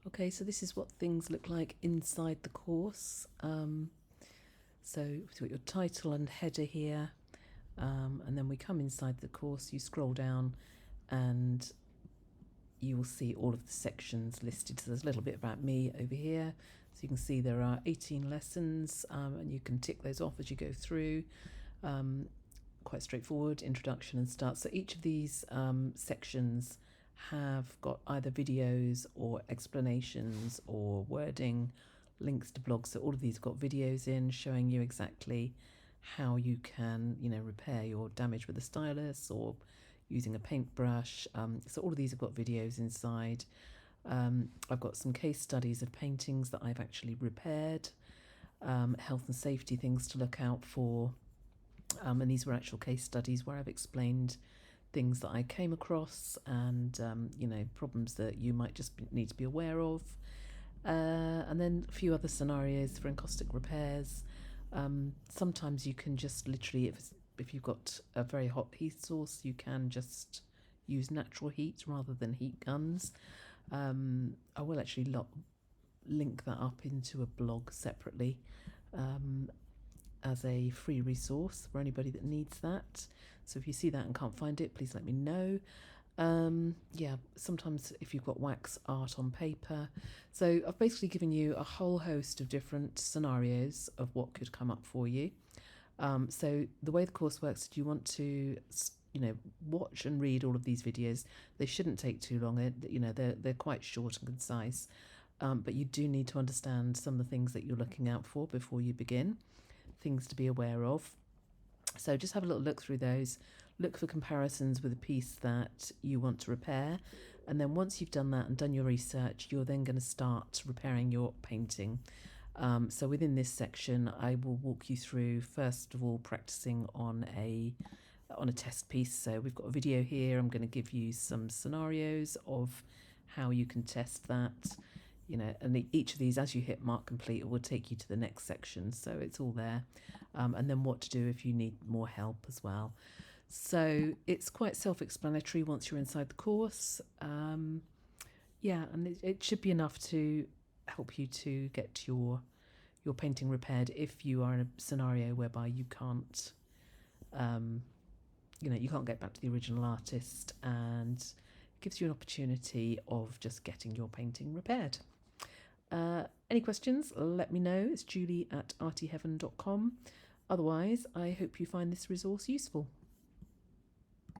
Okay, so this is what things look like inside the course. So we've got your title and header here, and then we come inside the course, you scroll down and you will see all of the sections listed. So there's a little bit about me over here. So you can see there are 18 lessons, and you can tick those off as you go through. Quite straightforward, introduction and start. So each of these sections have got either videos or explanations or wording, links to blogs. So all of these have got videos in showing you exactly how you can, repair your damage with a stylus or using a paintbrush. So all of these have got videos inside. I've got some case studies of paintings that I've actually repaired, health and safety things to look out for. And these were actual case studies where I've explained things that I came across and, problems that you might just need to be aware of. And then a few other scenarios for encaustic repairs. Sometimes you can just literally, if you've got a very hot heat source, you can just use natural heat rather than heat guns. I will actually link that up into a blog separately as a free resource for anybody that needs that. So if you see that and can't find it, please let me know. Sometimes if you've got wax art on paper. So I've basically given you a whole host of different scenarios of what could come up for you. So the way the course works, do you want to, watch and read all of these videos? They shouldn't take too long. They're quite short and concise, but you do need to understand some of the things that you're looking out for before you begin, things to be aware of. So just have a little look through those. Look for comparisons with a piece that you want to repair. And then once you've done that and done your research, you're then going to start repairing your painting. So within this section, I will walk you through, first of all, practicing on a test piece. So we've got a video here. I'm going to give you some scenarios of how you can test that. And each of these, as you hit mark complete, it will take you to the next section. So it's all there. And then what to do if you need more help as well. So it's quite self-explanatory once you're inside the course. And it should be enough to help you to get your painting repaired if you are in a scenario whereby you can't, you can't get back to the original artist, and gives you an opportunity of just getting your painting repaired. Any questions, let me know. It's julie@artyheaven.com. Otherwise, I hope you find this resource useful.